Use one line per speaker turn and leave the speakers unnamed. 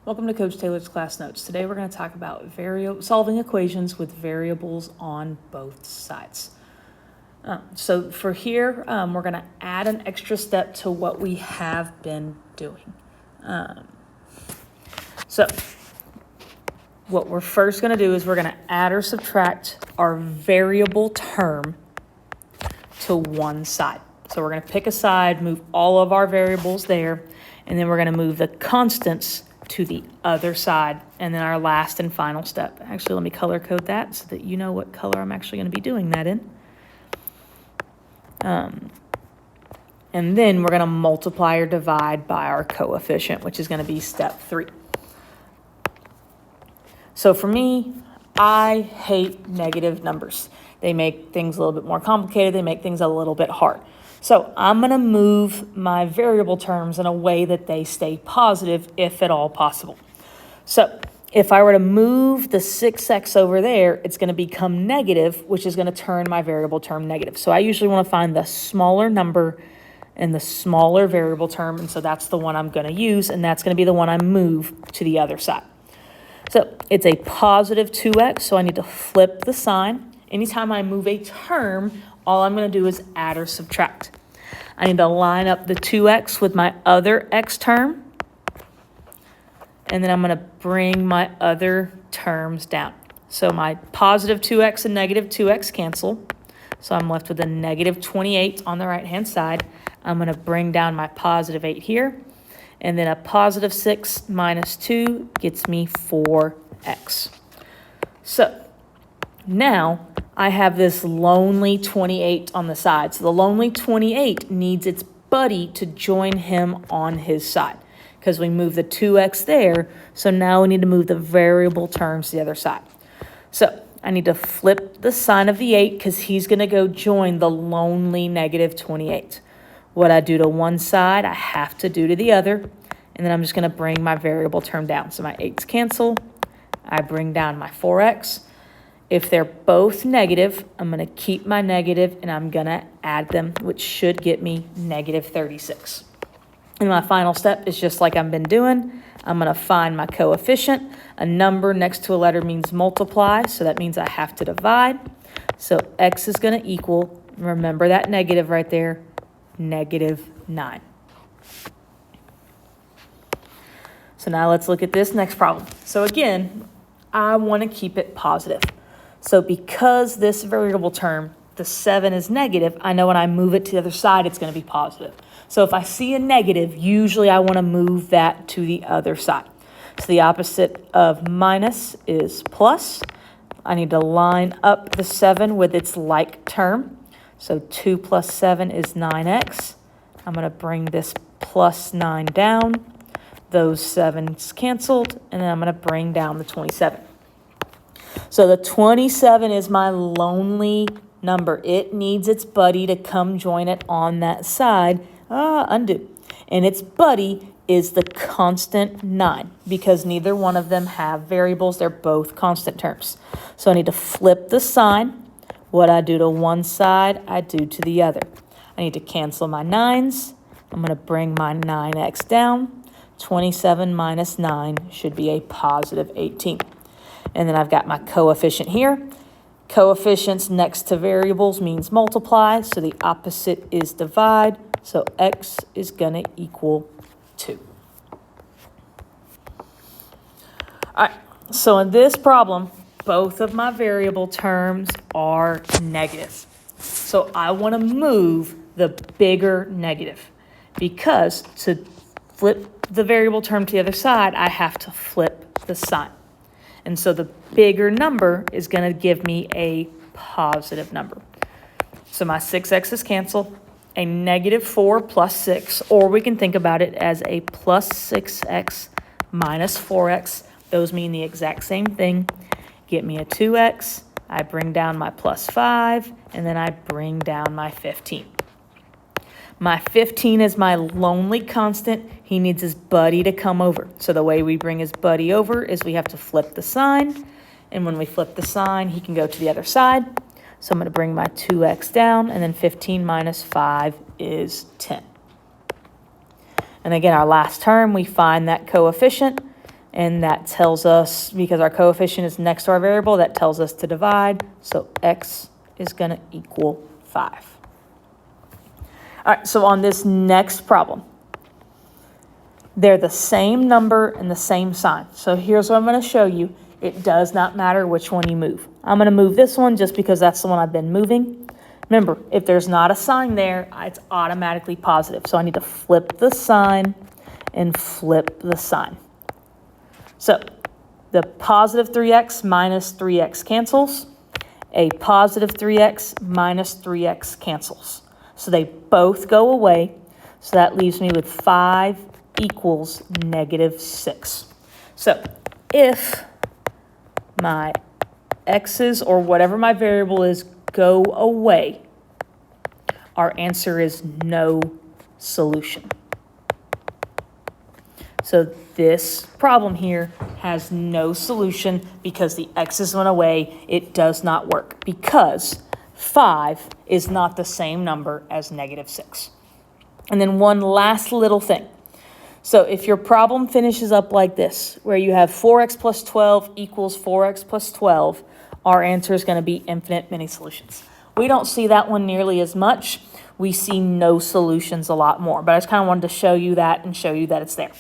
Welcome to Coach Taylor's Class Notes. Today we're going to talk about solving equations with variables on both sides. So for here, we're going to add an extra step to what we have been doing. So what we're first going to do is we're going to add or subtract our variable term to one side. So we're going to pick a side, move all of our variables there, and then we're going to move the constants to the other side. And then our last and final step. Actually, let me color code that so that you know what color I'm actually going to be doing that in. And then we're going to multiply or divide by our coefficient, which is going to be step 3. So for me, I hate negative numbers. They make things a little bit more complicated. They make things a little bit hard. So I'm going to move my variable terms in a way that they stay positive, if at all possible. So if I were to move the 6x over there, it's going to become negative, which is going to turn my variable term negative. So I usually want to find the smaller number and the smaller variable term, and so that's the one I'm going to use, and that's going to be the one I move to the other side. So it's a positive 2x, so I need to flip the sign. Anytime I move a term, all I'm going to do is add or subtract. I need to line up the 2x with my other x term, and then I'm going to bring my other terms down. So my positive 2x and negative 2x cancel, so I'm left with a negative 28 on the right-hand side. I'm going to bring down my positive 8 here, and then a positive 6 minus 2 gets me 4x. So now I have this lonely 28 on the side. So the lonely 28 needs its buddy to join him on his side because we moved the 2x there. So now we need to move the variable terms to the other side. So I need to flip the sign of the 8 because he's going to go join the lonely negative 28. What I do to one side, I have to do to the other. And then I'm just going to bring my variable term down. So my 8's cancel. I bring down my 4x. If they're both negative, I'm going to keep my negative and I'm going to add them, which should get me negative 36. And my final step is just like I've been doing. I'm going to find my coefficient. A number next to a letter means multiply, so that means I have to divide. So x is going to equal, remember that negative right there, negative 9. So now let's look at this next problem. So again, I want to keep it positive. So because this variable term, the 7 is negative, I know when I move it to the other side, it's going to be positive. So if I see a negative, usually I want to move that to the other side. So the opposite of minus is plus. I need to line up the 7 with its like term. So 2 plus 7 is 9x. I'm going to bring this plus 9 down. Those 7's canceled, and then I'm going to bring down the 27. So the 27 is my lonely number. It needs its buddy to come join it on that side. Undo. And its buddy is the constant 9 because neither one of them have variables. They're both constant terms. So I need to flip the sign. What I do to one side, I do to the other. I need to cancel my 9's. I'm going to bring my 9x down. 27 minus 9 should be a positive 18. And then I've got my coefficient here. Coefficients next to variables means multiply, so the opposite is divide. So x is going to equal 2. All right, so in this problem, both of my variable terms are negative. So I want to move the bigger negative because to flip the variable term to the other side, I have to flip the sign. And so the bigger number is going to give me a positive number. So my 6x's cancel, a negative 4 plus 6, or we can think about it as a plus 6x minus 4x. Those mean the exact same thing. Get me a 2x, I bring down my plus 5, and then I bring down my 15. My 15 is my lonely constant. He needs his buddy to come over. So the way we bring his buddy over is we have to flip the sign. And when we flip the sign, he can go to the other side. So I'm going to bring my 2x down, and then 15 minus 5 is 10. And again, our last term, we find that coefficient. And that tells us, because our coefficient is next to our variable, that tells us to divide. So x is going to equal 5. All right, so on this next problem, they're the same number and the same sign. So here's what I'm going to show you. It does not matter which one you move. I'm going to move this one just because that's the one I've been moving. Remember, if there's not a sign there, it's automatically positive. So I need to flip the sign and flip the sign. So the positive 3x minus 3x cancels. A positive 3x minus 3x cancels. So they both go away. So that leaves me with 5 equals negative 6. So if my x's or whatever my variable is go away, our answer is no solution. So this problem here has no solution because the x's went away. It does not work because 5 is not the same number as negative 6. And then one last little thing. So if your problem finishes up like this, where you have 4x plus 12 equals 4x plus 12, our answer is going to be infinite many solutions. We don't see that one nearly as much. We see no solutions a lot more. But I just kind of wanted to show you that and show you that it's there.